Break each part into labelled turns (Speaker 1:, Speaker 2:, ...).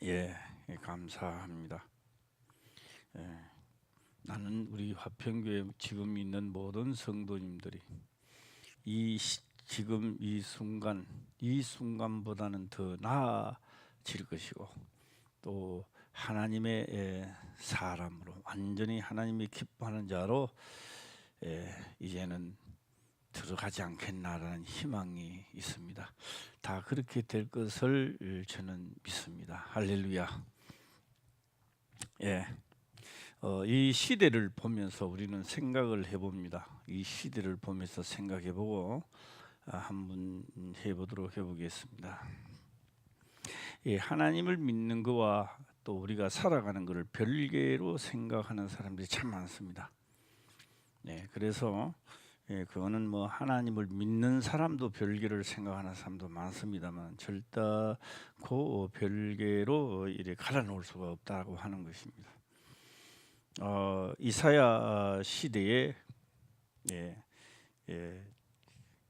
Speaker 1: 예, 감사합니다. 예, 나는 우리 화평교회 지금 있는 모든 성도님들이 지금 이 순간보다는 더 나아질 것이고, 또 하나님의 사람으로 완전히 하나님이 기뻐하는 자로 이제는 들어가지 않겠나라는 희망이 있습니다. 다 그렇게 될 것을 저는 믿습니다. 할렐루야. 예, 이 시대를 보면서 우리는 생각을 해봅니다. 이 시대를 보면서 생각해보고 한번 해보겠습니다. 예, 하나님을 믿는 거와 또 우리가 살아가는 것을 별개로 생각하는 사람들이 참 많습니다. 네, 그래서 그거는 뭐 하나님을 믿는 사람도 별개를 생각하는 사람도 많습니다만 절대 그 별개로 이렇게 갈아놓을 수가 없다고 하는 것입니다. 이사야 시대에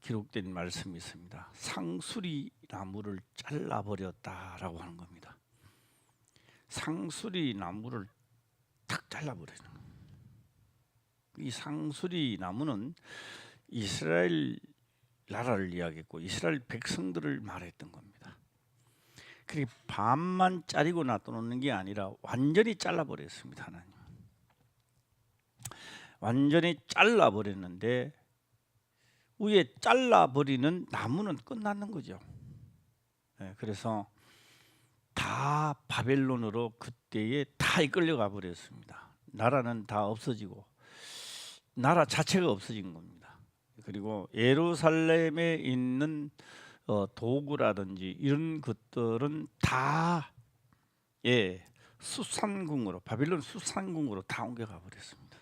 Speaker 1: 기록된 말씀이 있습니다. 상수리 나무를 잘라버렸다라고 하는 겁니다. 상수리 나무를 탁 잘라버리는 거예요. 이 상수리 나무는 이스라엘 나라를 이야기했고 이스라엘 백성들을 말했던 겁니다. 그게 반만 자르고 놔두는 게 아니라 완전히 잘라버렸습니다. 하나님 완전히 잘라버렸는데 위에 잘라버리는 나무는 끝났는 거죠. 그래서 다 바벨론으로 그때에 다 이끌려가 버렸습니다. 나라는 다 없어지고 나라 자체가 없어진 겁니다. 그리고 예루살렘에 있는 도구라든지 이런 것들은 다 수산궁으로 바빌론 수산궁으로 다 옮겨가 버렸습니다.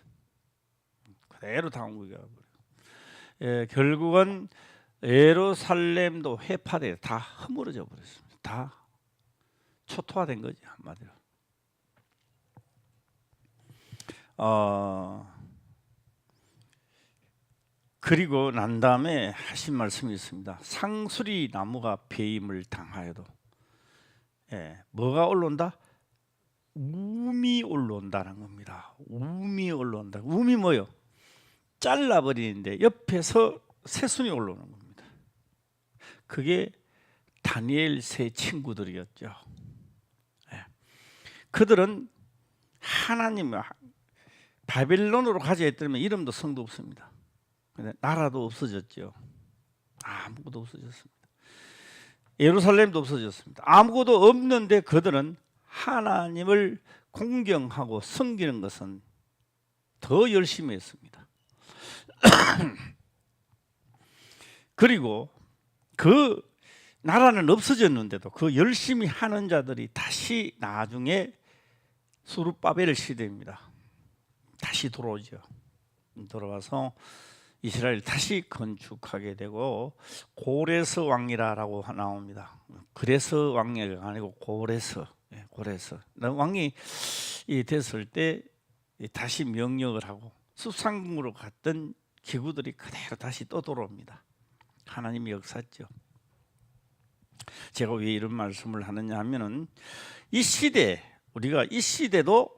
Speaker 1: 그대로 다 옮겨가 버려요. 결국은 예루살렘도 회파돼 다 허물어져 버렸습니다. 다 초토화된 거지 한마디로. 그리고 난 다음에 하신 말씀이 있습니다. 상수리 나무가 배임을 당하여도 뭐가 올라온다? 움이 올라온다는 겁니다. 움이 올라온다. 움이 뭐요? 잘라버리는데 옆에서 새순이 올라오는 겁니다. 그게 다니엘 세 친구들이었죠. 그들은 하나님 바벨론으로 가져야 했다면 이름도 성도 없습니다. 나라도 없어졌죠. 아무것도 없어졌습니다. 예루살렘도 없어졌습니다. 아무것도 없는데 그들은 하나님을 공경하고 섬기는 것은 더 열심히 했습니다. 그리고 그 나라는 없어졌는데도 그 열심히 하는 자들이 다시 나중에 수르바벨 시대입니다. 다시 돌아오죠. 돌아와서 이스라엘 다시 건축하게 되고 고레스 왕이라고 나옵니다. 그레스 왕이 아니고 고레스 왕이 됐을 때 다시 명령을 하고 수상궁으로 갔던 기구들이 그대로 다시 또 돌아옵니다. 하나님의 역사죠. 제가 왜 이런 말씀을 하느냐 하면은 이 시대 우리가 이 시대도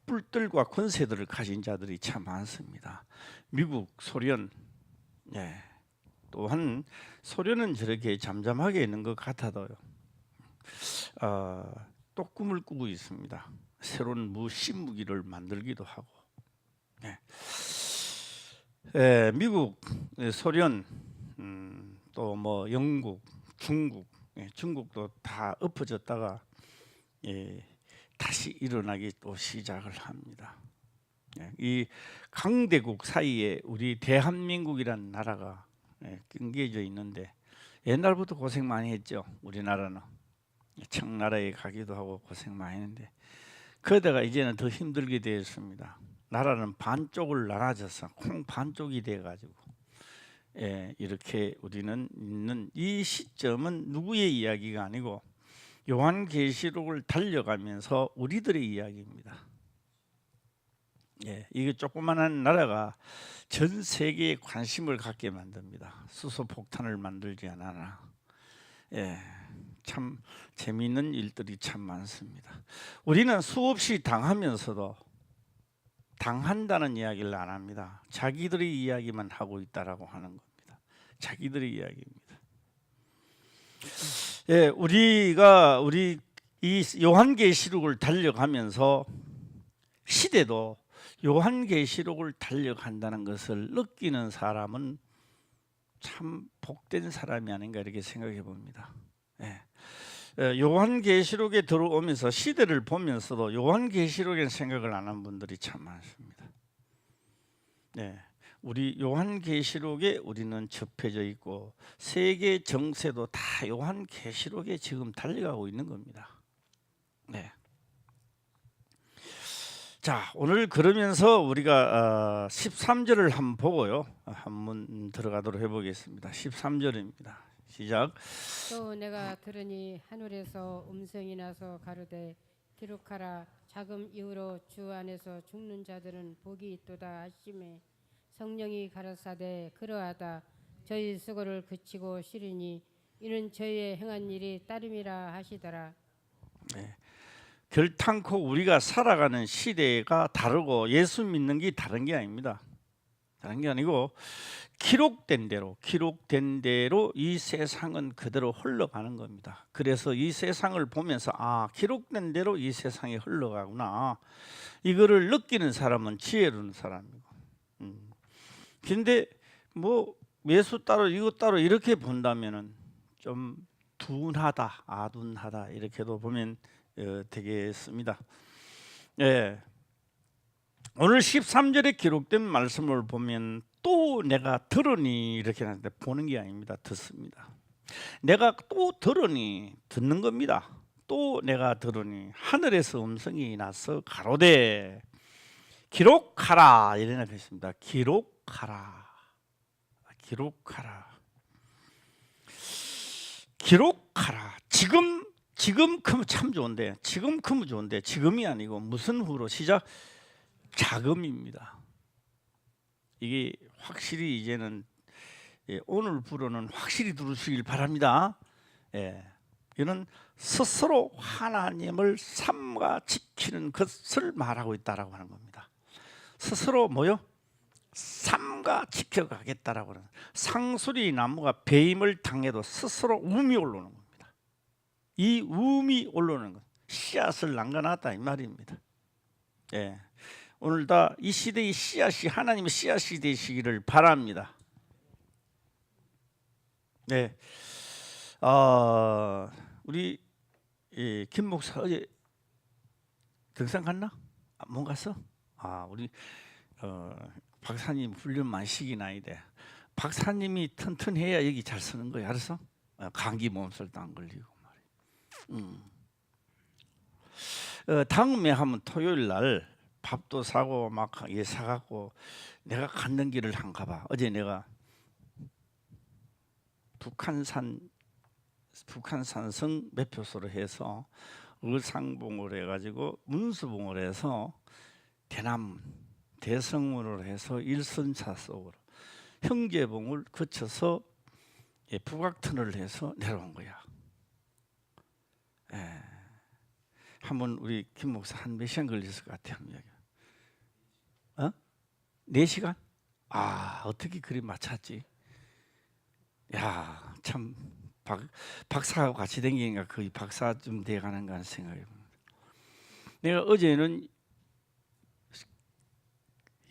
Speaker 1: 뿔들과 권세들을 가진 자들이 참 많습니다. 미국, 소련, 또한 소련은 저렇게 잠잠하게 있는 것 같아도요. 또 꿈을 꾸고 있습니다. 새로운 신무기를 만들기도 하고. 미국, 소련, 또 뭐 영국, 중국도 다 엎어졌다가 다시 일어나기 또 시작을 합니다. 이 강대국 사이에 우리 대한민국이라는 나라가 낑겨져 있는데 옛날부터 고생 많이 했죠. 우리나라는 청나라에 가기도 하고 고생 많이 했는데 그러다가 이제는 더 힘들게 되었습니다. 나라는 반쪽을 나눠져서 콩 반쪽이 돼가지고 이렇게 우리는 있는 이 시점은 누구의 이야기가 아니고 요한계시록을 달려가면서 우리들의 이야기입니다. 이게 조그만한 나라가 전 세계에 관심을 갖게 만듭니다. 수소폭탄을 만들지 않아나. 참 재미있는 일들이 참 많습니다. 우리는 수없이 당하면서도 당한다는 이야기를 안 합니다. 자기들의 이야기만 하고 있다라고 하는 겁니다. 자기들의 이야기입니다. 예, 우리가 이 요한계시록을 달려가면서 시대도 요한계시록을 달려간다는 것을 느끼는 사람은 참 복된 사람이 아닌가 이렇게 생각해 봅니다. 예. 요한계시록에 들어오면서 시대를 보면서도 요한계시록에 생각을 안 한 분들이 참 많습니다. 예. 우리 요한계시록에 우리는 접해져 있고 세계 정세도 다 요한계시록에 지금 달려가고 있는 겁니다. 네. 자, 오늘 그러면서 우리가 13절을 한번 보고요. 한번 들어가도록 해보겠습니다. 13절입니다. 시작.
Speaker 2: 또 내가 들으니 하늘에서 음성이 나서 가로되 기록하라. 자금 이후로 주 안에서 죽는 자들은 복이 있도다 하시매 성령이 가라사대 그러하다. 저희 수고를 그치고 쉬리니 이는 저희의 행한 일이 따름이라 하시더라.
Speaker 1: 네. 결탄코 우리가 살아가는 시대가 다르고 예수 믿는 게 다른 게 아닙니다. 다른 게 아니고 기록된 대로 이 세상은 그대로 흘러가는 겁니다. 그래서 이 세상을 보면서 기록된 대로 이 세상이 흘러가구나. 이거를 느끼는 사람은 지혜로운 사람이고. 근데 뭐 예수 따로 이것 따로 이렇게 본다면은 좀 둔하다, 아둔하다 이렇게도 보면 되겠습니다. 예. 오늘 13절에 기록된 말씀을 보면 또 내가 들으니 이렇게 하는데 보는 게 아닙니다. 듣습니다. 내가 또 들으니 듣는 겁니다. 또 내가 들으니 하늘에서 음성이 나서 가로되 기록하라 이렇게 했습니다. 기록하라. 지금 크면 참 좋은데 지금 크면 좋은데 지금이 아니고 무슨 후로 시작 자금입니다. 이게 확실히 이제는 오늘 부로는 확실히 들으시길 바랍니다. 이는 스스로 하나님을 삼가 지키는 것을 말하고 있다라고 하는 겁니다. 스스로 삼가 지켜가겠다라고 하는 상수리 나무가 배임을 당해도 스스로 움이 올라오는 겁니다. 이 움이 올라오는 것, 씨앗을 남겨놨다 이 말입니다. 오늘 다 이 시대의 씨앗이 하나님의 씨앗이 되시기를 바랍니다. 네, 우리 김 목사 어제 등산 갔나? 못 갔어? 우리 박사님 훈련 많이 시긴 아이데 박사님이 튼튼해야 여기 잘 쓰는 거야, 알았어? 감기 몸살도 안 걸리고 말이야. 다음에 하면 토요일 날 밥도 사고 막 사갖고 내가 갔는 길을 한 가봐. 어제 내가 북한산성 매표소로 해서 의상봉을 해가지고 문수봉을 해서 대성으로 해서 일선차 속으로 형제봉을 거쳐서 북악터널을 해서 내려온 거야. 한번 우리 김 목사 한 몇 시간 걸렸을 것 같아요. 4시간? 어떻게 그리 맞췄지? 야, 참 박사하고 같이 다니니까 거의 박사 좀 돼가는가 하는 생각이 듭니다. 내가 어제는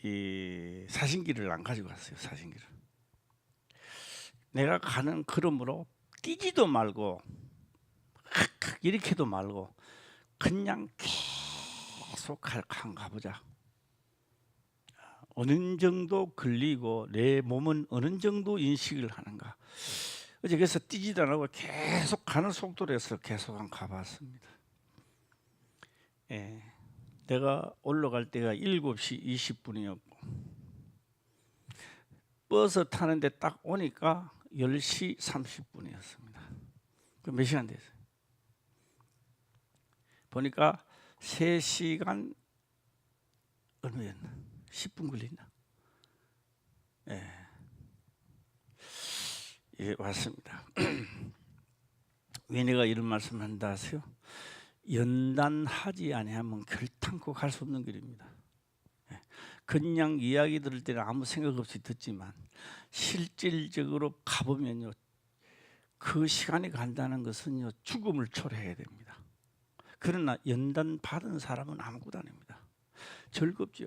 Speaker 1: 이 사진기를 안 가지고 갔어요. 사진기를 내가 가는 걸음으로 뛰지도 말고 이렇게도 말고 그냥 계속 가보자. 어느 정도 걸리고 내 몸은 어느 정도 인식을 하는가. 어제 그래서 뛰지도 않고 계속 가는 속도로 해서 계속 가봤습니다. 내가 올라갈 때가 7시 20분이었고 버스 타는데 딱 오니까 10시 30분이었습니다. 그 몇 시간 됐어요? 보니까 3시간 얼마였나? 10분 걸렸나? 왔습니다. 왜 내가 이런 말씀을 한다 하세요? 연단하지 아니하면 결탄코 갈 수 없는 길입니다. 그냥 이야기 들을 때는 아무 생각 없이 듣지만 실질적으로 가보면요, 그 시간이 간다는 것은요, 죽음을 초래해야 됩니다. 그러나 연단 받은 사람은 아무것도 아닙니다. 즐겁죠.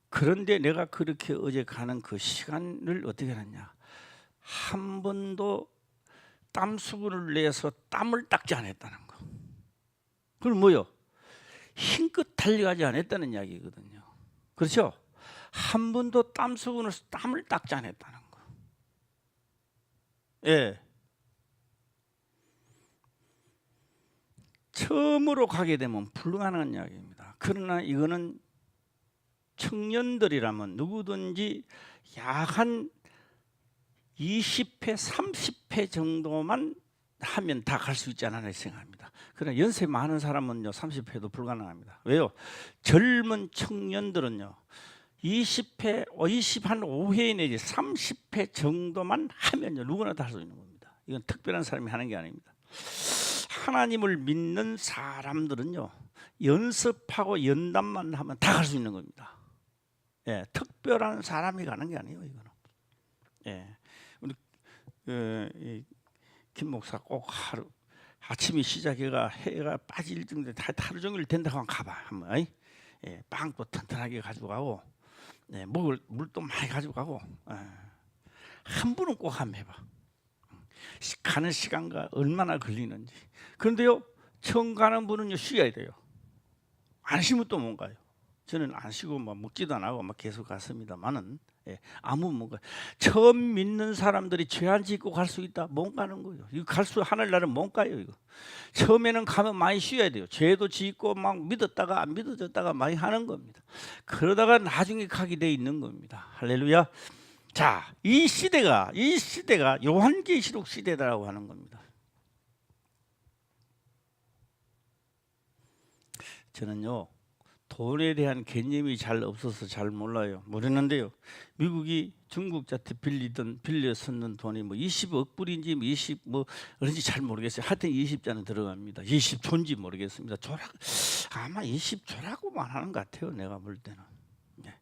Speaker 1: 그런데 내가 그렇게 어제 가는 그 시간을 어떻게 하느냐, 한 번도 땀 수분을 내서 땀을 닦지 않았다는 거. 그럼 뭐요? 힘껏 달려가지 않았다는 이야기거든요. 그렇죠? 한 번도 땀 수분을 땀을 닦지 않았다는 거. 예. 처음으로 가게 되면 불가능한 이야기입니다. 그러나 이거는 청년들이라면 누구든지 약 한 20회, 30회 정도만 하면 다 갈 수 있지 않나 생각합니다. 그러나 연세 많은 사람은요 30회도 불가능합니다. 왜요? 젊은 청년들은요 20회, 25회 내지 30회 정도만 하면요 누구나 다 할 수 있는 겁니다. 이건 특별한 사람이 하는 게 아닙니다. 하나님을 믿는 사람들은요 연습하고 연단만 하면 다 할 수 있는 겁니다. 예, 특별한 사람이 가는 게 아니에요, 이거는. 예, 우리 김 목사 꼭 하루 아침이 시작해가 해가 빠질 정도 하루 종일 된다고 하면 가봐 한번. 예, 빵도 튼튼하게 가지고 가고, 예, 먹을 물도 많이 가지고 가고, 한 분은 꼭 한번 해봐. 가는 시간과 얼마나 걸리는지. 그런데요, 처음 가는 분은요 쉬어야 돼요. 안 쉬면 또 못 가요. 저는 안 쉬고 막 먹지도 안 하고 막 계속 갔습니다만은, 예, 아무 뭔가 처음 믿는 사람들이 죄 안 짓고 갈 수 있다 못 가는 거예요. 이거 갈 수 하늘나라는 못 가요. 이거 처음에는 가면 많이 쉬어야 돼요. 죄도 짓고 막 믿었다가 안 믿어졌다가 많이 하는 겁니다. 그러다가 나중에 가게 돼 있는 겁니다. 할렐루야. 자, 이 시대가 요한계시록 시대라고 하는 겁니다. 저는요 돈에 대한 개념이 잘 없어서 잘 몰라요. 모르는데요, 미국이 중국자한테 빌렸었는 돈이 뭐 20억 불인지 뭐 20 뭐 그런지 잘 모르겠어요. 하여튼 20자는 들어갑니다. 20조인지 모르겠습니다. 아마 20조라고만 하는 것 같아요, 내가 볼 때는. 네.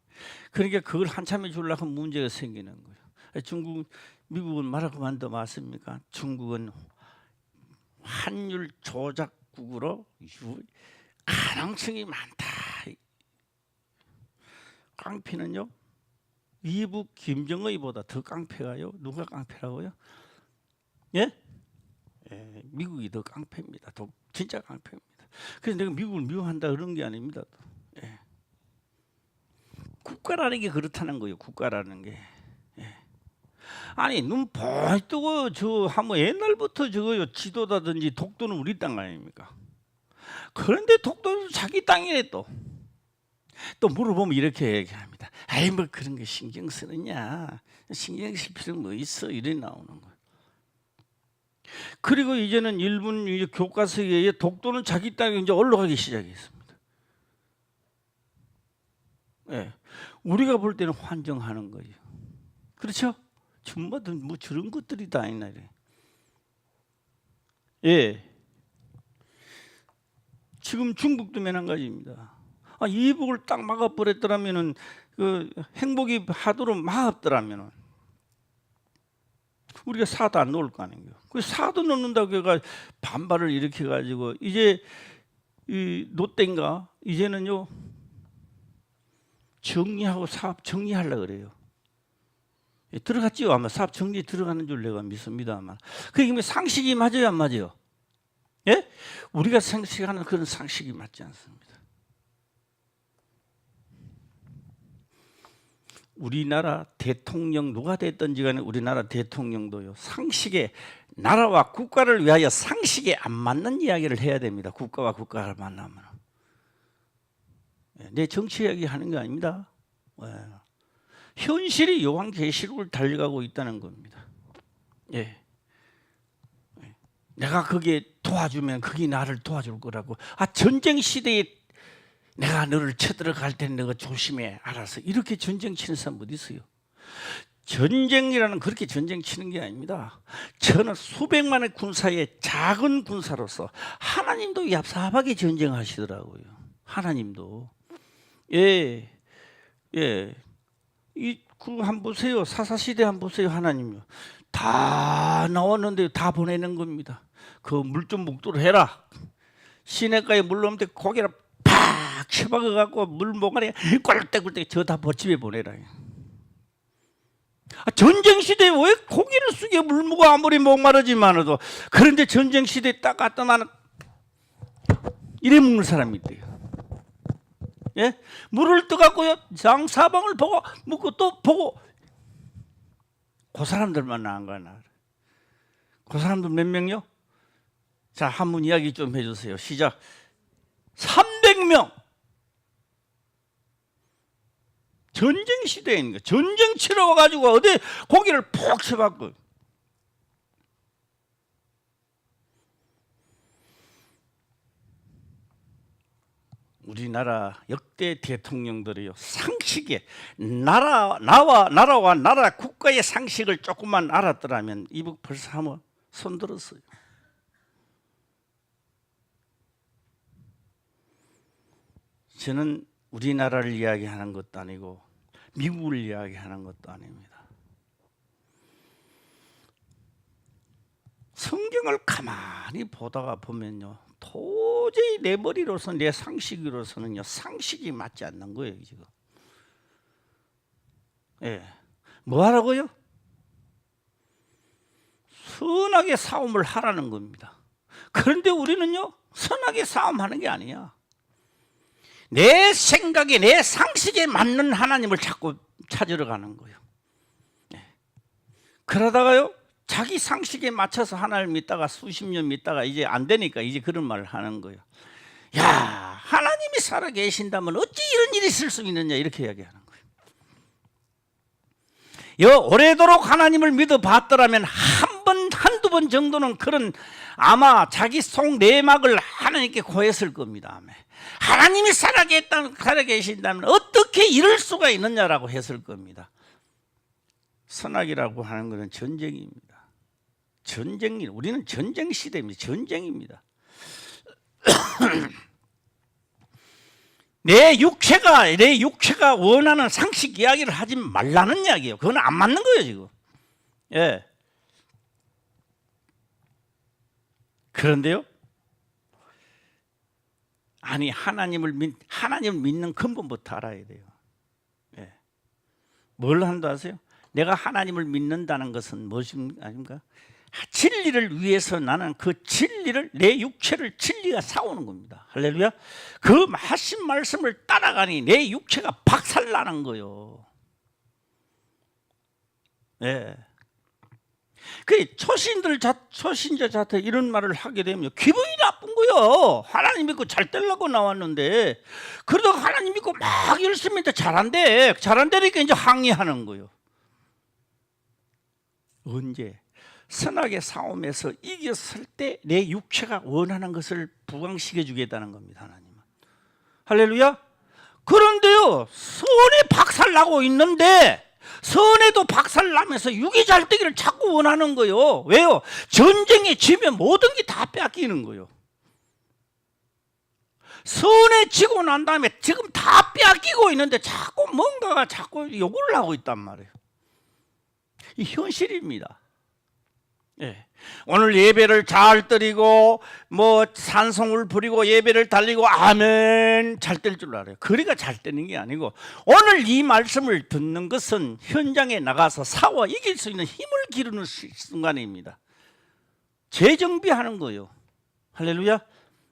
Speaker 1: 그러니까 그걸 한참에 주려고 문제가 생기는 거예요. 미국은 말하고 만도 맞습니까? 중국은 환율 조작국으로 가능성이 많다. 깡패는요 이북 김정의보다 더 깡패가요. 누가 깡패라고요? 예? 예, 미국이 더 깡패입니다. 진짜 깡패입니다. 그래서 내가 미국을 미워한다 그런 게 아닙니다. 예. 국가라는 게 그렇다는 거예요. 국가라는 게. 예. 아니 눈 뻥 뜨고 저 한번 옛날부터 저거요 지도다든지 독도는 우리 땅 아닙니까? 그런데 독도는 자기 땅이래. 또 물어보면 이렇게 얘기합니다. 아이 뭐 그런 거 신경 쓰느냐, 신경 쓸 필요 뭐 있어, 이래 나오는 거예요. 그리고 이제는 일본 교과서에 독도는 자기 땅에 이제 올라가기 시작했습니다. 예, 우리가 볼 때는 환정하는 거예요. 그렇죠? 전부 뭐 저런 것들이 다 있나 이래. 예, 지금 중국도 마찬가지입니다. 이북을 딱 막아버렸더라면은 그 행복이 하도록 막았더라면은 우리가 사도 안 놓을 거 아니에요. 그 사도 놓는다고 해가 반발을 일으켜 가지고 이제 이 롯데인가 이제는요 정리하고 사업 정리하려 그래요. 들어갔지요. 아마 사업 정리 들어가는 줄 내가 믿습니다만. 그게 상식이 맞아요, 안 맞아요? 예? 우리가 생각하는 그런 상식이 맞지 않습니다. 우리나라 대통령 누가 됐든지 간에 우리나라 대통령도요 상식에 나라와 국가를 위하여 상식에 안 맞는 이야기를 해야 됩니다. 국가와 국가를 만나면 내 정치 이야기 하는 게 아닙니다. 현실이 요한계시록을 달려가고 있다는 겁니다. 예. 내가 거기에 도와주면 그게 나를 도와줄 거라고. 전쟁 시대에 내가 너를 쳐들어갈 때 너가 조심해 알아서. 이렇게 전쟁 치는 사람 어디 있어요? 전쟁이라는 그렇게 전쟁 치는 게 아닙니다. 저는 수백만의 군사의 작은 군사로서 하나님도 얍삽하게 전쟁하시더라고요. 하나님도. 예, 예. 한번 보세요. 사사시대 한번 보세요. 하나님요. 다 나왔는데 다 보내는 겁니다. 그 물 좀 먹도록 해라. 시내가에 물 넘는데 고개를 팍 쳐박아 갖고 물 몽아리 꼴딱꼴딱 저 다 버집에 보내라. 전쟁 시대에 왜 고기를 숙여 물 먹어 아무리 목마르지만도. 그런데 전쟁 시대에 딱 갖다 나는 이래 먹는 사람이 있대요. 예? 물을 떠갖고요 장사방을 보고 먹고 또 보고. 그 사람들만 나은 거야. 그 사람들 몇 명요? 자, 한번 이야기 좀 해주세요. 시작. 300명. 전쟁 시대인 거. 전쟁 치러 와가지고 어디 고기를 푹 쳐박고. 우리나라 역대 대통령들이요 상식에 나라와 나라 국가의 상식을 조금만 알았더라면 이북 벌써 한번 손들었어요. 저는 우리나라를 이야기하는 것도 아니고 미국을 이야기하는 것도 아닙니다. 성경을 가만히 보다가 보면요 도저히 내 머리로서 내 상식으로서는요 상식이 맞지 않는 거예요 지금. 예, 뭐 하라고요? 선하게 싸움을 하라는 겁니다. 그런데 우리는요 선하게 싸움하는 게 아니야. 내 생각에 내 상식에 맞는 하나님을 자꾸 찾으러 가는 거예요. 예. 그러다가요 자기 상식에 맞춰서 하나님을 믿다가 수십 년 믿다가 이제 안 되니까 이제 그런 말을 하는 거예요. 야, 하나님이 살아 계신다면 어찌 이런 일이 있을 수 있느냐 이렇게 이야기하는 거예요. 오래도록 하나님을 믿어봤더라면 한두 번 정도는 그런 아마 자기 속 내막을 하나님께 고했을 겁니다. 하나님이 살아 계신다면 어떻게 이럴 수가 있느냐라고 했을 겁니다. 선악이라고 하는 것은 전쟁입니다. 우리는 전쟁 시대입니다. 전쟁입니다. 내 육체가 원하는 상식 이야기를 하지 말라는 이야기예요. 그건 안 맞는 거예요 지금. 예. 그런데요. 아니 하나님을 믿는 근본부터 알아야 돼요. 예. 뭘 한다 아세요? 내가 하나님을 믿는다는 것은 무엇입니까? 진리를 위해서 나는 그 진리를 내 육체를 진리가 싸우는 겁니다. 할렐루야. 그 하신 말씀을 따라가니 내 육체가 박살나는 거요. 예. 그 초신자 자태 이런 말을 하게 되면 기분이 나쁜 거요. 하나님 믿고 잘 되려고 나왔는데 그러다가 하나님 믿고 막 열심히 했는데 잘한다니까 이제 항의하는 거요. 언제? 선악의 싸움에서 이겼을 때 내 육체가 원하는 것을 부강시켜 주겠다는 겁니다. 하나님은. 할렐루야. 그런데요 선에 박살나고 있는데 선에도 박살나면서 육이 잘 되기를 자꾸 원하는 거예요. 왜요? 전쟁에 지면 모든 게 다 뺏기는 거예요. 선에 지고 난 다음에 지금 다 뺏기고 있는데 자꾸 뭔가가 자꾸 요구를 하고 있단 말이에요. 이 현실입니다. 예. 오늘 예배를 잘 드리고 뭐 찬송을 부리고 예배를 달리고 아멘 잘 될 줄 알아요. 그러니까 잘 되는 게 아니고 오늘 이 말씀을 듣는 것은 현장에 나가서 싸워 이길 수 있는 힘을 기르는 순간입니다. 재정비하는 거예요. 할렐루야.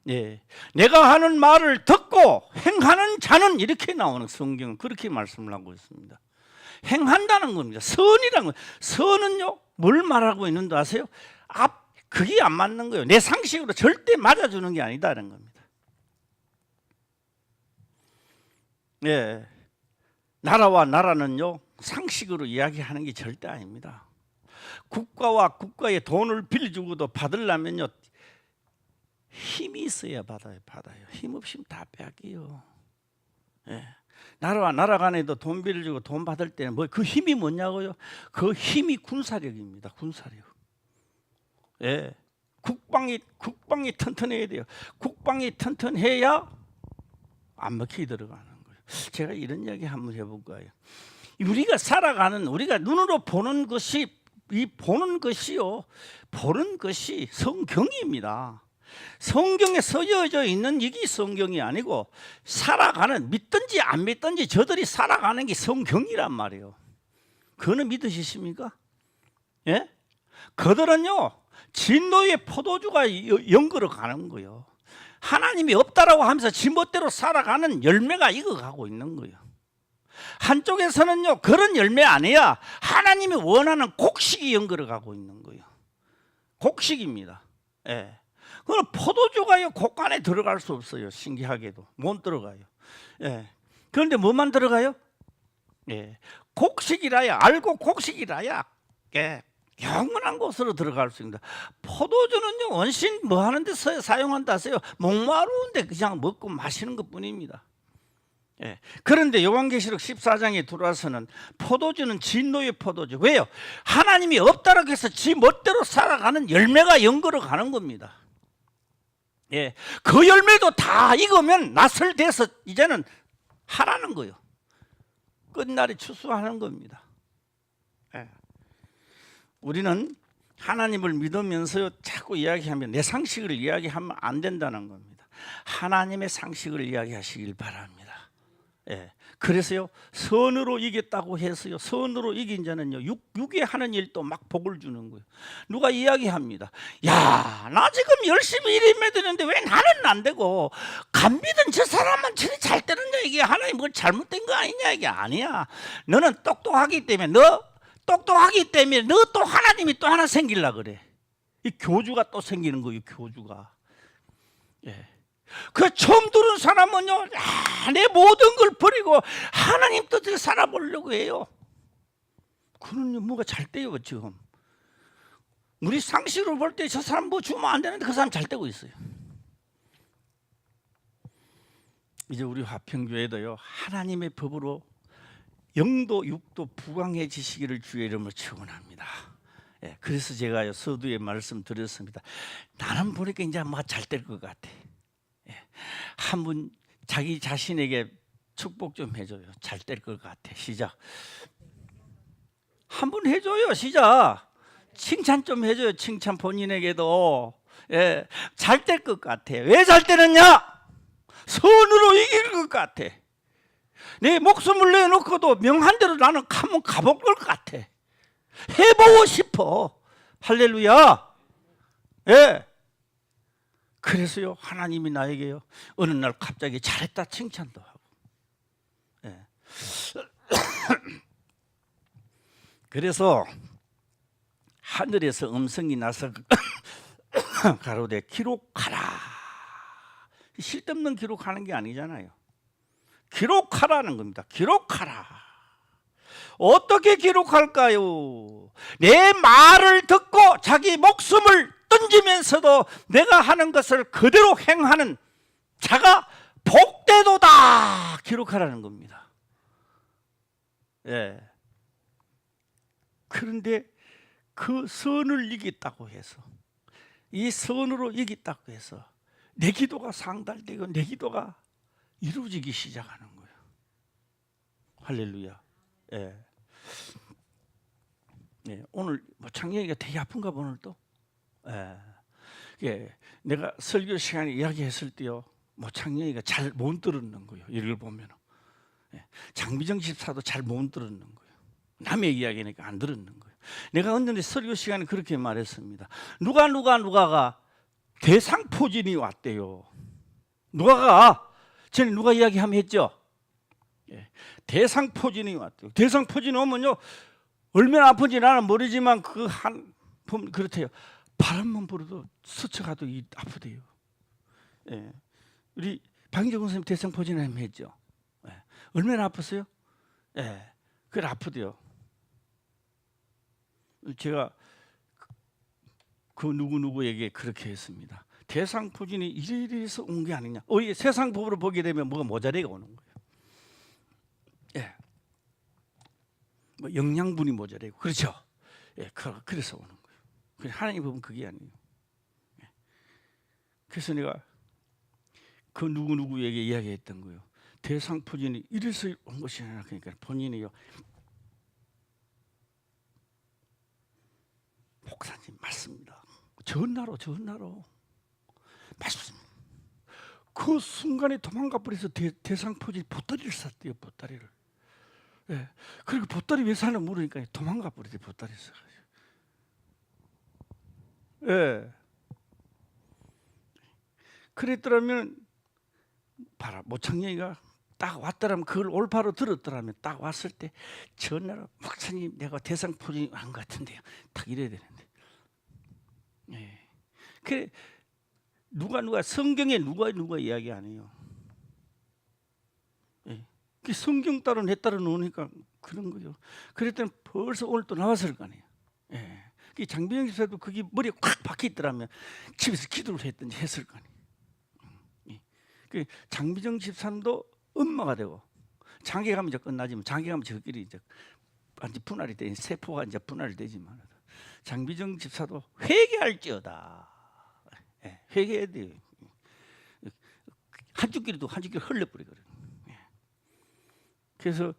Speaker 1: 예. 내가 하는 말을 듣고 행하는 자는 이렇게 나오는 성경은 그렇게 말씀을 하고 있습니다. 행한다는 겁니다. 선이라는 거예요. 선은요 뭘 말하고 있는지 아세요? 그게 안 맞는 거예요. 내 상식으로 절대 맞아주는 게 아니다라는 겁니다. 예, 나라와 나라는요 상식으로 이야기하는 게 절대 아닙니다. 국가와 국가의 돈을 빌려주고도 받으려면요 힘이 있어야 받아요. 힘 없이면 다 빼앗겨요. 예. 나라와 나라 간에도 돈 빌려주고 돈 받을 때는 뭐 그 힘이 뭐냐고요? 그 힘이 군사력입니다. 군사력. 예. 국방이 튼튼해야 돼요. 국방이 튼튼해야 안 먹히 들어가는 거예요. 제가 이런 이야기 한번 해볼까요? 우리가 살아가는, 우리가 눈으로 보는 것이, 이 보는 것이요, 보는 것이 성경입니다. 성경에 써져 있는 이게 성경이 아니고, 살아가는, 믿든지 안 믿든지 저들이 살아가는 게 성경이란 말이에요. 그거는 믿으시십니까? 예? 그들은요, 진노의 포도주가 연걸어 가는 거예요. 하나님이 없다라고 하면서 지멋대로 살아가는 열매가 익어가고 있는 거예요. 한쪽에서는요, 그런 열매 아니야, 하나님이 원하는 곡식이 연걸어 가고 있는 거예요. 곡식입니다. 예. 그럼 포도주가요, 곡간에 들어갈 수 없어요. 신기하게도 못 들어가요. 예. 그런데 뭐만 들어가요? 예. 곡식이라야, 알고 곡식이라야, 예, 영원한 곳으로 들어갈 수 있습니다. 포도주는요, 원신 뭐 하는 데 사용한다 하세요? 목마르운데 그냥 먹고 마시는 것 뿐입니다. 예. 그런데 요한계시록 14장에 들어와서는 포도주는 진노의 포도주. 왜요? 하나님이 없다라고 해서 지 멋대로 살아가는 열매가 연걸어 가는 겁니다. 예. 그 열매도 다 익으면 낫을 대서 이제는 하라는 거예요. 끝날에 추수하는 겁니다. 예. 우리는 하나님을 믿으면서 자꾸 이야기하면 내 상식을 이야기하면 안 된다는 겁니다. 하나님의 상식을 이야기하시길 바랍니다. 예. 그래서요, 선으로 이겼다고 해서요, 선으로 이긴 자는요, 육에 하는 일도 막 복을 주는 거예요. 누가 이야기합니다. 야, 나 지금 열심히 일임해 드는데 왜 나는 안 되고, 감비든 저 사람만 저리 잘 되느냐, 이게 하나님 뭐 잘못된 거 아니냐, 이게 아니야. 너는 똑똑하기 때문에, 너 또 하나님이 또 하나 생기려 그래. 이 교주가 또 생기는 거예요, 교주가. 예. 그 처음 들은 사람은요, 내 모든 걸 버리고 하나님 뜻을 살아보려고 해요. 그는 뭐가 잘 돼요. 지금 우리 상식으로 볼 때 저 사람 뭐 주면 안 되는데 그 사람 잘 되고 있어요. 이제 우리 화평교회도요, 하나님의 법으로 영도 육도 부강해지시기를 주의 이름으로 축원합니다. 예, 그래서 제가요, 서두에 말씀 드렸습니다. 나는 보니까 이제 뭐가 잘 될 것 같아. 예, 한 분 자기 자신에게 축복 좀 해줘요. 잘 될 것 같아. 시작. 한 분 해줘요. 시작. 칭찬 좀 해줘요. 칭찬 본인에게도. 예, 잘 될 것 같아. 왜 잘 되느냐? 선으로 이길 것 같아. 내 목숨을 내놓고도 명한 대로 나는 한번 가볼 것 같아. 해보고 싶어. 할렐루야. 예. 그래서요, 하나님이 나에게요, 어느 날 갑자기 잘했다 칭찬도 하고. 예. 그래서 하늘에서 음성이 나서 가로되 기록하라. 쓸데없는 기록하는 게 아니잖아요. 기록하라는 겁니다. 기록하라. 어떻게 기록할까요? 내 말을 듣고 자기 목숨을 던지면서도 내가 하는 것을 그대로 행하는 자가 복되도다. 기록하라는 겁니다. 예. 그런데 그 선을 이겼다고 해서, 이 선으로 이겼다고 해서 내 기도가 상달되고 내 기도가 이루어지기 시작하는 거예요. 할렐루야. 예. 예. 오늘 뭐 창영이가 되게 아픈가 봐, 오늘 또. 예. 예. 내가 설교 시간에 이야기했을 때요, 뭐 창영이가 잘 못 들었는 거예요. 이걸 보면. 예. 장비정 집사도 잘 못 들었는 거예요. 남의 이야기니까 안 들었는 거예요. 내가 언제 설교 시간에 그렇게 말했습니다. 누가가 대상포진이 왔대요. 전에 누가 이야기하면 했죠. 예. 대상포진이 왔대요. 대상포진이 오면요, 얼마나 아픈지 나는 모르지만 그렇대요. 바람만 불어도 스쳐가도 아프대요. 예. 우리 박인정 선생님 대상포진 했죠. 예. 얼마나 아팠어요? 예. 그래 아프대요. 제가 그 누구에게 그렇게 했습니다. 대상포진이 이래서 온 게 아니냐. 세상 법으로 보게 되면 뭐가 모자래가 오는 거예요. 예. 뭐 영양분이 모자라고 그렇죠. 예, 그래서 오는 거예요. 하나님 보면 그게 아니에요. 예. 그래서 내가 그 누구에게 이야기했던 거예요. 대상포진이 이래서 온 것이 아니라 그러니까 본인이요. 목사님 맞습니다. 전나로 맞습니다. 그 순간에 도망가 버려서 대상포진 보따리를 샀대요. 보따리를. 예. 그리고 보따리 왜 사는 물으니까 도망가 버리대. 보따리 사가지고. 예. 그랬더라면 봐라 모창영이가 딱 왔더라면 그걸 올바로 들었더라면 딱 왔을 때 전화로 목사님 내가 대상포진이 한 것 같은데요. 딱 이래야 되는데. 예. 그 누가 성경에 누가 이야기 안 해요. 예. 그 성경 따로 내 따로 놓으니까 그런 거죠. 그랬더니 벌써 오늘 또 나왔을 거 아니에요. 예. 그 장비영 집사도 그게 머리에 콱 박혀 있더라면 집에서 기도를 했든지 했을 거 아니에요. 예. 그 장비정 집사도 엄마가 되고 장기 가면 이제 끝나지만 장기 가면 저끼리 이제 완전 분할이 되 세포가 이제 분할이 되지만 장비정 집사도 회개할지어다. 예. 회개해야 돼요. 한쪽 길도 한쪽 길 흘려버리거든요. 그래서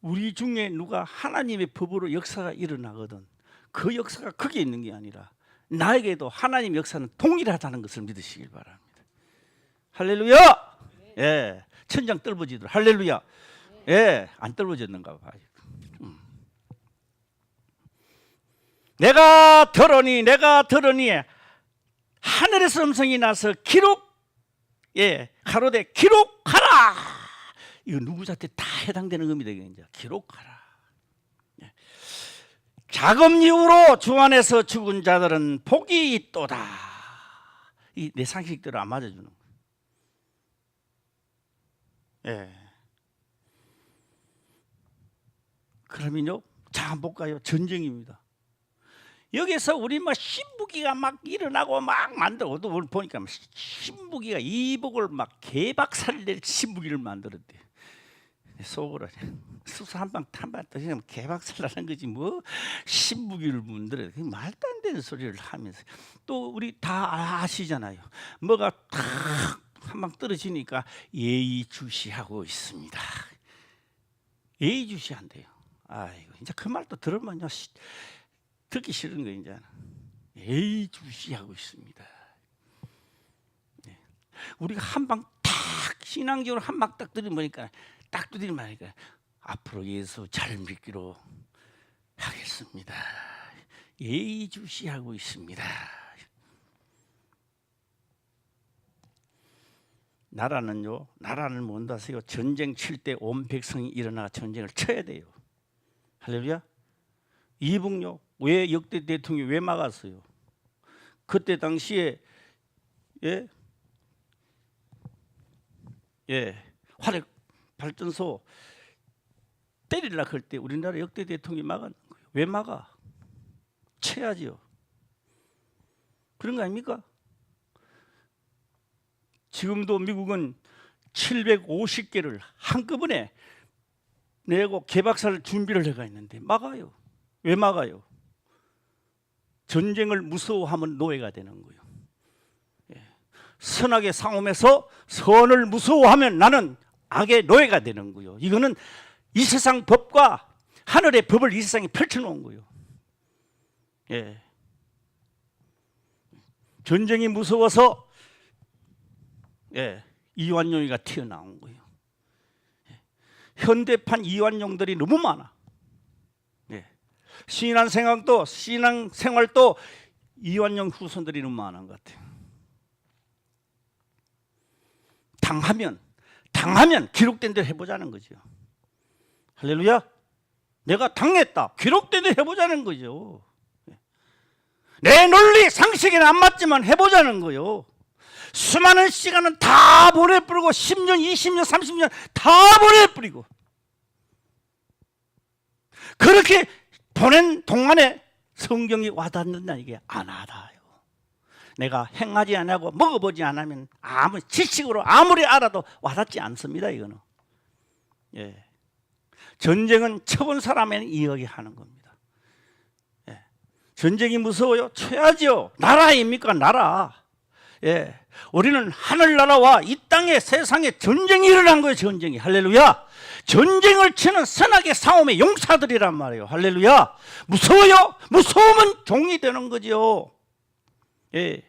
Speaker 1: 우리 중에 누가 하나님의 법으로 역사가 일어나거든 그 역사가 거기에 있는 게 아니라 나에게도 하나님의 역사는 동일하다는 것을 믿으시길 바랍니다. 할렐루야. 예, 천장 떨어지더라. 할렐루야. 예, 안 떨어졌는가 봐. 내가 들으니 하늘에서 음성이 나서 가로되 기록하라. 이거 누구한테 다 해당되는 겁니다. 이제 기록하라. 자금 이후로 주 안에서 죽은 자들은 복이 있도다. 이 내 상식대로 안 맞아주는 거예요. 예. 그러면요, 자 한번 볼까요? 전쟁입니다. 여기서 우리 뭐 신부기가 막 일어나고 막 만들고 또 오늘 보니까 신부기가 이복을 막 개박살낼 신부기를 만들었대. 속으로 수수 한방 탄반 개박살나는 거지 뭐 신부기를 만들어. 말도 안 되는 소리를 하면서 또 우리 다 아시잖아요. 뭐가 탁 한 방 떨어지니까 예의주시하고 있습니다. 예의주시한대요. 아이고 이제 그 말도 들으면요 듣기 싫은 거 이제 예의주시하고 있습니다. 네. 우리가 한 방 탁 신앙적으로 한 방 딱 들이보니까 딱 두드리니까 앞으로 예수 잘 믿기로 하겠습니다. 예의주시하고 있습니다. 나라는 뭔지 아세요? 전쟁 칠 때 온 백성이 일어나 전쟁을 쳐야 돼요. 할렐루야. 이북요 왜 역대 대통령이 왜 막았어요? 그때 당시에 화력 발전소 때리려고 할 때 우리나라 역대 대통령이 막은 거예요. 왜 막아? 쳐야지요. 그런 거 아닙니까? 지금도 미국은 750개를 한꺼번에 내고 개박살 준비를 해가 있는데 막아요. 왜 막아요? 전쟁을 무서워하면 노예가 되는 거예요. 선악의 싸움에서 선을 무서워하면 나는 악의 노예가 되는 거예요. 이거는 이 세상 법과 하늘의 법을 이 세상에 펼쳐놓은 거예요. 예. 전쟁이 무서워서 이완용이가 튀어나온 거예요. 현대판 이완용들이 너무 많아. 신앙생활도 이완용 후손들이 너무 많은 것 같아요. 당하면 기록된 대로 해보자는 거죠. 할렐루야. 내가 당했다. 기록된 대로 해보자는 거죠. 내 논리 상식에는 안 맞지만 해보자는 거예요. 수많은 시간은 다 보내버리고 10년, 20년, 30년 다 보내버리고 그렇게 보낸 동안에 성경이 와닿는다. 이게 안 와닿아요. 내가 행하지 않고 먹어보지 않으면 아무 지식으로 아무리 알아도 와닿지 않습니다. 이거는. 전쟁은 쳐본 사람에는 이야기하는 겁니다. 예. 전쟁이 무서워요? 쳐야죠. 나라 아닙니까? 나라. 예. 우리는 하늘나라와 이 땅에 세상에 전쟁이 일어난 거예요. 전쟁이. 할렐루야. 전쟁을 치는 선악의 싸움의 용사들이란 말이에요. 할렐루야. 무서워요? 무서우면 종이 되는 거죠. 예.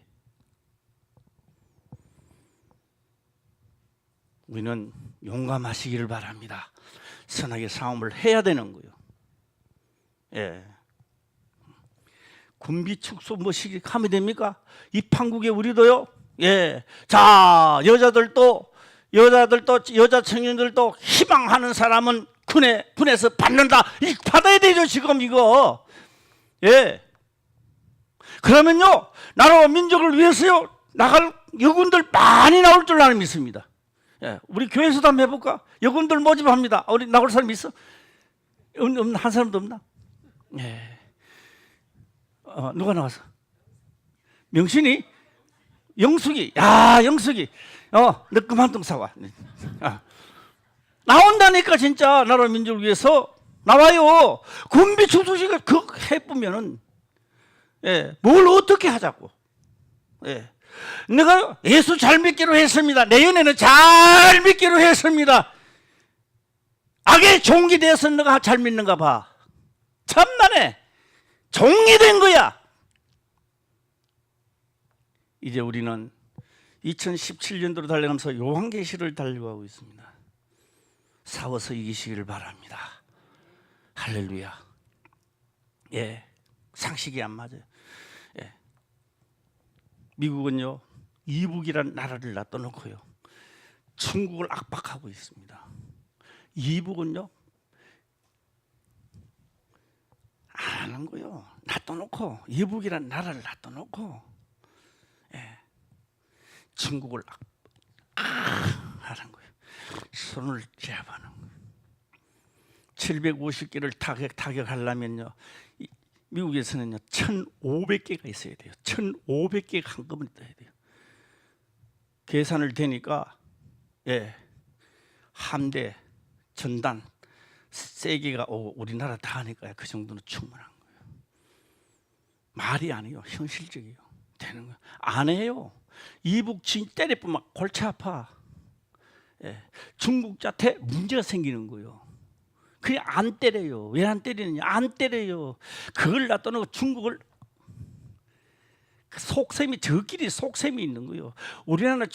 Speaker 1: 우리는 용감하시기를 바랍니다. 선악의 싸움을 해야 되는 거예요. 예. 군비 축소 뭐시기 하면 됩니까? 이 판국에 우리도요. 예. 자, 여자들도 여자 청년들도 희망하는 사람은 군에서 받는다. 이 받아야 되죠, 지금 이거. 예. 그러면요, 나라와 민족을 위해서요, 나갈 여군들 많이 나올 줄 나는 믿습니다. 예. 우리 교회에서도 한번 해볼까? 여군들 모집합니다. 우리 나올 사람 있어? 한 사람도 없나? 예. 누가 나왔어? 명신이? 영숙이. 야, 영숙이. 너 그만둬 사와. 나온다니까 진짜 나라 민족을 위해서 나와요. 군비 축소식을 그 해보면은 예, 뭘 어떻게 하자고. 예. 내가 예수 잘 믿기로 했습니다. 내년에는 잘 믿기로 했습니다. 악의 종이 돼서 내가 잘 믿는가 봐. 참나네. 종이 된 거야. 이제 우리는 2017년도로 달려가면서 요한계시를 달려가고 있습니다. 싸워서 이기시기를 바랍니다. 할렐루야. 예, 상식이 안 맞아요. 예. 미국은요, 이북이라는 나라를 놔둬놓고요, 중국을 압박하고 있습니다. 이북은요, 안 하는 거요. 놔둬놓고, 이북이라는 나라를 놔둬놓고, 예, 중국을 하는 거예요. 손을 제압하는 거예요. 750개를 타격하려면요, 미국에서는요 1,500개가 있어야 돼요. 1,500개가 한꺼번에 떠야 돼요. 계산을 되니까 예, 함대, 전단 3개가 우리나라 다 하니까 그 정도는 충분한 거예요. 말이 아니에요. 현실적이에요. 되는 거예요. 안 해요. 이북 진 때려보면 골치 아파. 예, 중국 자태 문제가 생기는 거예요. 그냥 안 때려요. 왜 안 때리느냐? 안 때려요. 그걸 놔둬놓고 중국을 속셈이 저끼리 속셈이 있는 거예요. 우리는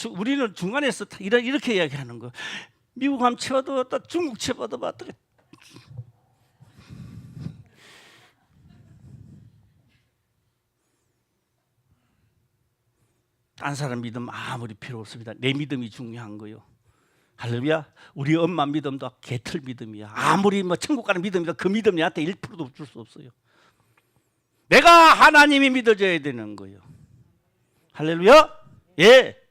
Speaker 1: 중간에서 이렇게 이야기하는 거예요. 미국 함 쳐도 왔다, 중국 쳐도 왔다. 딴 사람 믿음 아무리 필요 없습니다. 내 믿음이 중요한 거예요. 할렐루야. 우리 엄마 믿음도 개털 믿음이야. 아무리 뭐 천국 가는 믿음이다, 그 믿음 내한테 1%도 줄 수 없어요. 내가 하나님이 믿어져야 되는 거예요. 할렐루야. 예.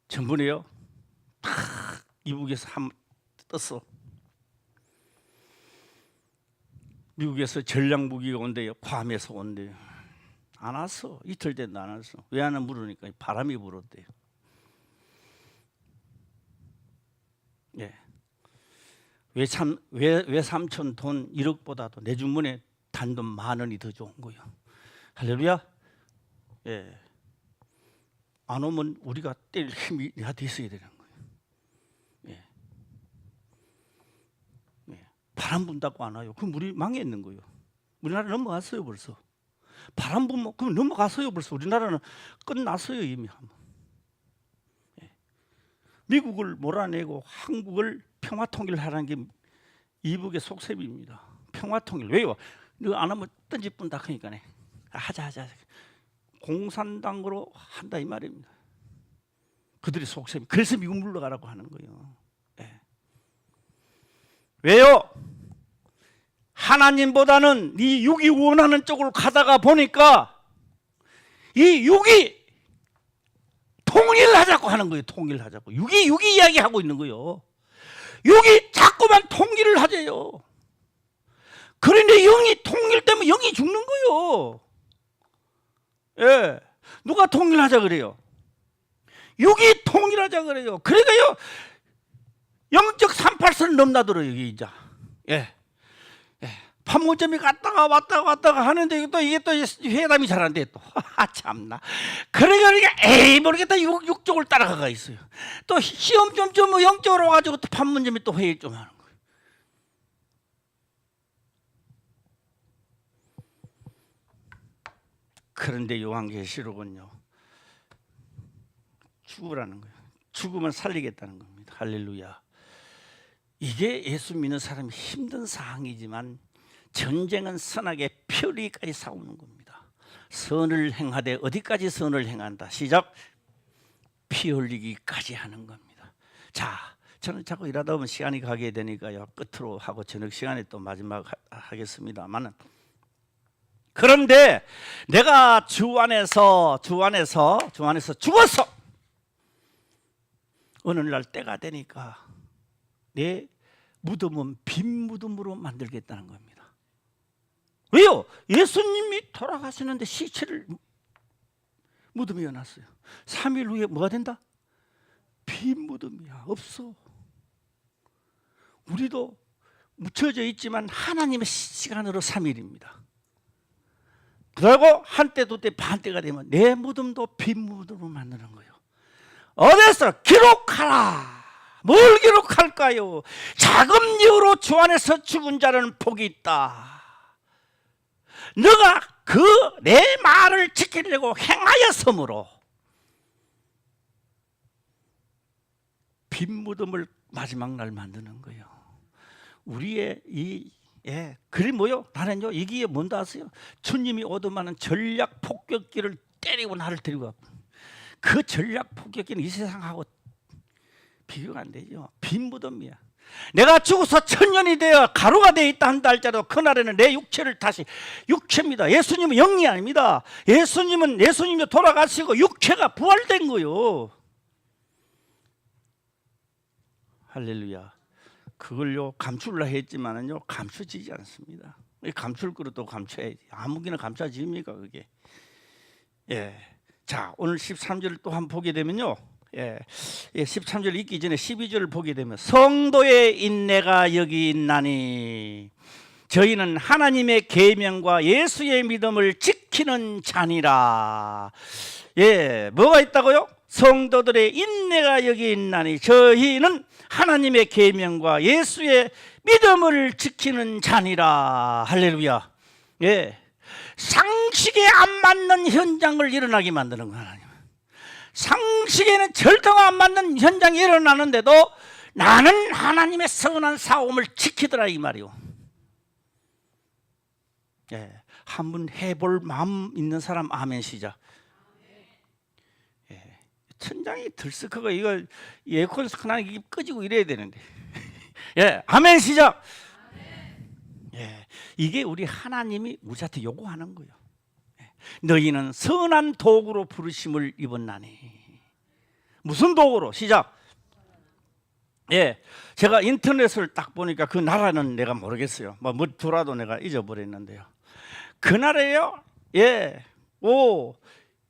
Speaker 1: 전번에요, 이북에서 한번 떴어. 미국에서 전략 무기가 온대요. 괌에서 온대요. 안 왔어. 이틀 됐는데 안 왔어. 왜 안 물으니까 바람이 불었대요. 예. 외삼촌 돈 1억보다도 내 주머니에 단돈 10,000원이 더 좋은 거예요. 할렐루야. 예. 안 오면 우리가 뗄 힘이 나한테 있어야 되는 거예요. 예. 예. 바람 분다고 안 와요. 그럼 우리 망했는 거예요. 우리나라 넘어갔어요 벌써. 바람 불면 그럼 넘어갔어요 벌써. 우리나라는 끝났어요 이미. 예. 미국을 몰아내고 한국을 평화통일하라는 게 이북의 속셈입니다. 평화통일. 왜요? 너 안 하면 던지뿐다 하니까네. 하자. 공산당으로 한다 이 말입니다. 그들이 속셈. 그래서 미국 물러가라고 하는 거예요. 예. 왜요? 하나님보다는 이 육이 원하는 쪽으로 가다가 보니까 이 육이 통일하자고 하는 거예요. 통일하자고. 육이 이야기하고 있는 거예요. 육이 자꾸만 통일을 하재요. 그런데 영이 통일되면 영이 죽는 거예요. 예. 누가 통일하자 그래요? 육이 통일하자 그래요. 그러니까요, 영적 38선을 넘나들어요, 여기 이제. 예. 예. 판문점이 왔다가 하는데 또 이게 또 회담이 잘 안 돼 또. 참나. 그러니까 에이 모르겠다 육쪽을 따라가가 있어요. 또 시험 좀 뭐 영적으로 와가지고 또 판문점이 또 회의 좀 하는 거예요. 그런데 요한계시록은요, 죽으라는 거예요. 죽으면 살리겠다는 겁니다. 할렐루야. 이게 예수 믿는 사람이 힘든 사항이지만 전쟁은 선악의 피 흘리기까지 싸우는 겁니다. 선을 행하되 어디까지 선을 행한다. 시작. 피 흘리기까지 하는 겁니다. 자, 저는 자꾸 일하다 보면 시간이 가게 되니까요, 끝으로 하고 저녁 시간에 또 마지막 하겠습니다만은, 그런데 내가 주 안에서 죽었어. 어느 날 때가 되니까 내 무덤은 빈 무덤으로 만들겠다는 겁니다. 왜요? 예수님이 돌아가시는데 시체를 무덤에 넣어놨어요. 3일 후에 뭐가 된다? 빈 무덤이야. 없어. 우리도 묻혀져 있지만 하나님의 시간으로 3일입니다. 그리고 한때 두때 반때가 되면 내 무덤도 빈 무덤으로 만드는 거예요. 어디서 기록하라. 뭘 기록할까요? 자금 이후로 주 안에서 죽은 자는 복이 있다. 너가 그 내 말을 지키려고 행하였으므로 빈 무덤을 마지막 날 만드는 거예요. 우리의 그리 뭐요? 나는요, 이게 뭔지 아세요? 주님이 오더만은 전략 폭격기를 때리고 나를 데리고 가. 그 전략 폭격기는 이 세상하고 비교가 안 되죠. 빈 무덤이야. 내가 죽어서 천년이 되어 가루가 되어 있다 한다 할지라도 그날에는 내 육체를 다시, 육체입니다. 예수님은 영이 아닙니다. 예수님이 돌아가시고 육체가 부활된 거요. 할렐루야. 그걸요 감추려 했지만은요 감춰지지 않습니다. 감출 거로 감춰야지. 아무기나 감춰집니까 그게? 예. 자, 오늘 13절을 또 한번 보게 되면요, 13절 읽기 전에 12절을 보게 되면, 성도의 인내가 여기 있나니 저희는 하나님의 계명과 예수의 믿음을 지키는 자니라. 뭐가 있다고요? 성도들의 인내가 여기 있나니 저희는 하나님의 계명과 예수의 믿음을 지키는 자니라. 할렐루야. 상식에 안 맞는 현장을 일어나게 만드는 거 하나님. 상식에는 절대가 안 맞는 현장이 일어나는데도 나는 하나님의 선한 사움을 지키더라 이 말이요. 한번 해볼 마음 있는 사람 아멘 시작. 천장이 들썩하고 이거 에어컨 하나 끄지고 이래야 되는데. 아멘 시작. 이게 우리 하나님이 우리한테 요구하는 거예요. 너희는 선한 도구로 부르심을 입었나니. 무슨 도구로? 시작. 제가 인터넷을 딱 보니까 그 나라는 내가 모르겠어요. 뭐 돌아도 내가 잊어버렸는데요. 그 나라예요.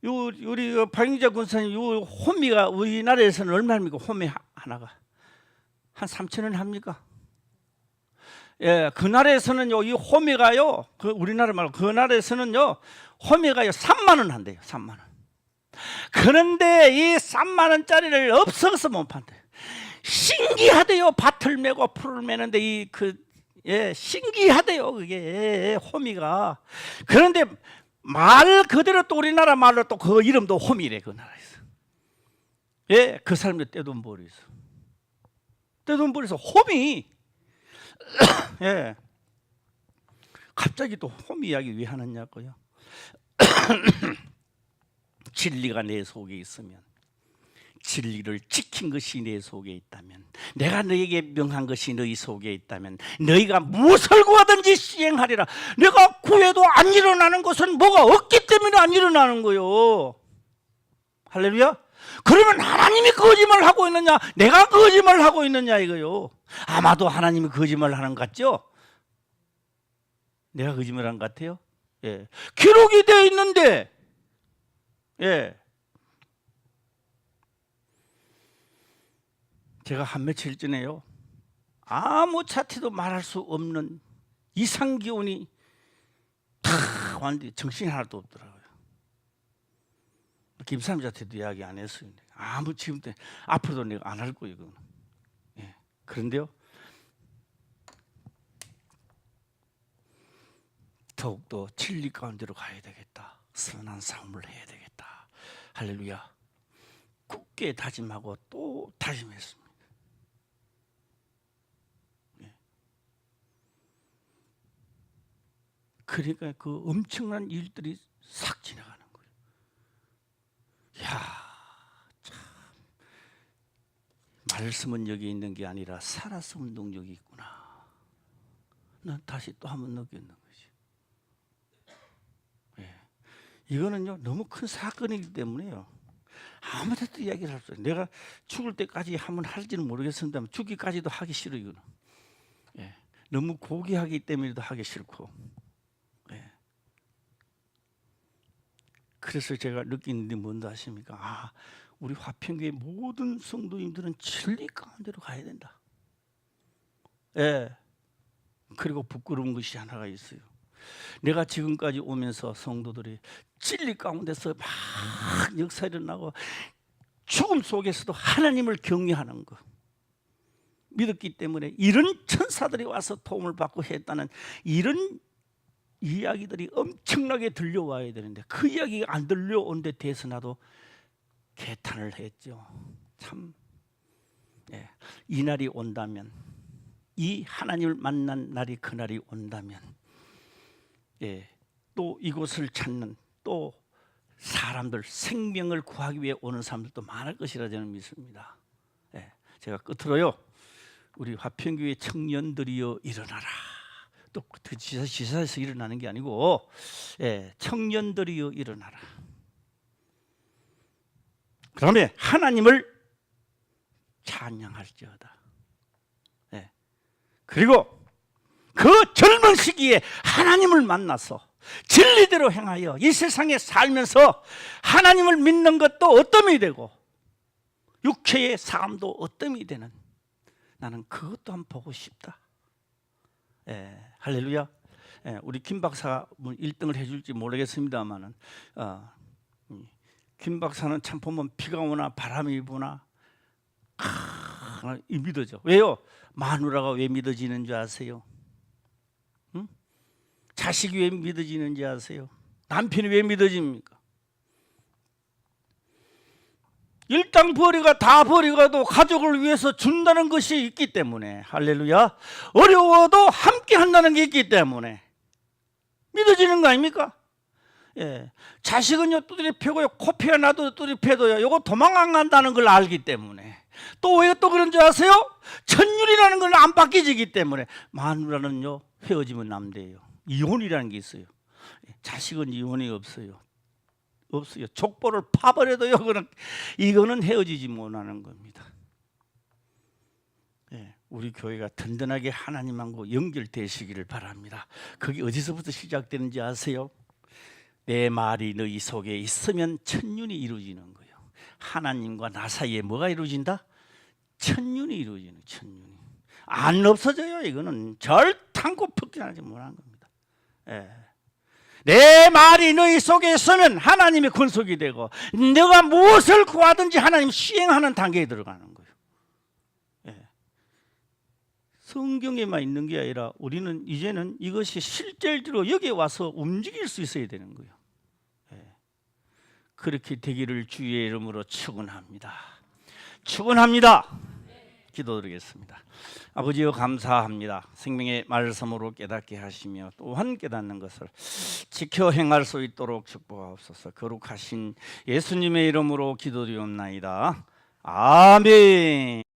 Speaker 1: 우리 박영자 군사님, 호미가 우리나라에서는 얼마입니까? 호미 하나가 한 3,000원 합니까? 그 나라에서는요, 이 호미가요, 우리나라 말고 그 나라에서는요, 호미가요 3만 원 한대요. 3만 원. 그런데 이 3만 원짜리를 없어서 못 판대요. 신기하대요. 밭을 메고 풀을 메는데 신기하대요. 그게 호미가. 그런데 말 그대로 또 우리나라 말로 또 그 이름도 호미래. 그 나라에서. 그 사람들 떼돈벌이 있어. 떼돈벌이 있어. 호미. 갑자기 또 호미 이야기 왜 하느냐고요? 진리가 내 속에 있으면, 진리를 지킨 것이 내 속에 있다면, 내가 너에게 명한 것이 너희 속에 있다면 너희가 무엇을 구하든지 시행하리라. 내가 구해도 안 일어나는 것은 뭐가 없기 때문에 안 일어나는 거요. 할렐루야. 그러면 하나님이 거짓말을 하고 있느냐, 내가 거짓말을 하고 있느냐 이거요. 아마도 하나님이 거짓말을 하는 것 같죠? 내가 거짓말한 것 같아요? 기록이 되어 있는데, 제가 한 며칠 전에요, 아무 자티도 말할 수 없는 이상 기운이 탁 왔는데 정신이 하나도 없더라고요. 김사님한테도 이야기 안 했어요. 아무 지금 때 앞으로도 내가 안 할 거예요. 이거는. 예. 그런데요, 더욱더 진리 가운데로 가야 되겠다. 선한 삶을 해야 되겠다. 할렐루야. 굳게 다짐하고 또 다짐했습니다. 예. 그러니까 그 엄청난 일들이 싹 지나가는 거예요. 야, 참, 말씀은 여기 있는 게 아니라 살아서 운동력이 있구나. 난 다시 또 한번 느꼈는 거지. 예. 이거는요, 너무 큰 사건이기 때문에요, 아무데도 이야기를 할 수 없어요. 내가 죽을 때까지 한번 할지는 모르겠습니다만 죽기까지도 하기 싫어요. 이거는. 예. 너무 고귀하기 때문에도 하기 싫고. 예. 그래서 제가 느끼는 게 뭔지 아십니까? 아, 우리 화평교회 모든 성도님들은 진리 가운데로 가야 된다. 예. 그리고 부끄러운 것이 하나가 있어요. 내가 지금까지 오면서 성도들이 진리 가운데서 막 역사 일어나고 죽음 속에서도 하나님을 경외하는 거 믿었기 때문에 이런 천사들이 와서 도움을 받고 했다는 이런 이야기들이 엄청나게 들려와야 되는데 그 이야기가 안 들려온 데 대해서 나도 개탄을 했죠. 참, 예. 이 날이 온다면, 이 하나님을 만난 날이 그날이 온다면, 예, 또 이곳을 찾는 또 사람들, 생명을 구하기 위해 오는 사람들도 많을 것이라 저는 믿습니다. 예, 제가 끝으로요, 우리 화평교회 청년들이여 일어나라. 또 그 지사에서 일어나는 게 아니고, 예, 청년들이여 일어나라. 그다음에 하나님을 찬양할지어다. 예, 그리고 그 젊은 시기에 하나님을 만나서 진리대로 행하여 이 세상에 살면서 하나님을 믿는 것도 어뜸이 되고 육체의 삶도 어뜸이 되는, 나는 그것도 한번 보고 싶다. 예, 할렐루야. 예, 우리 김 박사가 1등을 해줄지 모르겠습니다만은 김 박사는 참 보면 비가 오나 바람이 부나 믿어져. 왜요? 마누라가 왜 믿어지는 줄 아세요? 응? 자식이 왜 믿어지는지 아세요? 남편이 왜 믿어집니까? 일당 벌이가 다 벌이가도 가족을 위해서 준다는 것이 있기 때문에, 할렐루야, 어려워도 함께 한다는 게 있기 때문에 믿어지는 거 아닙니까? 예. 자식은요 두드려 패고요, 코피가 나도 두드려 패도요 요거 도망 안 간다는 걸 알기 때문에, 또 왜 또 그런 줄 아세요? 천율이라는 건 안 바뀌지기 때문에. 마누라는요 헤어지면 남대요. 이혼이라는 게 있어요. 자식은 이혼이 없어요. 없어요. 족보를 파버려도요 이거는 헤어지지 못하는 겁니다. 예, 우리 교회가 든든하게 하나님하고 연결되시기를 바랍니다. 그게 어디서부터 시작되는지 아세요? 내 말이 너희 속에 있으면 천륜이 이루어지는 거예요. 하나님과 나 사이에 뭐가 이루어진다? 천륜이 이루어지는, 천륜이 안 없어져요. 이거는 절탄고 폭진하지 못하는 겁니다. 예. 내 말이 너희 속에 있으면 하나님의 권속이 되고 내가 무엇을 구하든지 하나님 시행하는 단계에 들어가는 거예요. 예. 성경에만 있는 게 아니라 우리는 이제는 이것이 실제로 여기에 와서 움직일 수 있어야 되는 거예요. 예. 그렇게 되기를 주의 이름으로 축원합니다. 축원합니다. 기도드리겠습니다. 아버지여 감사합니다. 생명의 말씀으로 깨닫게 하시며 또한 깨닫는 것을 지켜 행할 수 있도록 축복하옵소서. 거룩하신 예수님의 이름으로 기도드리옵나이다. 아멘.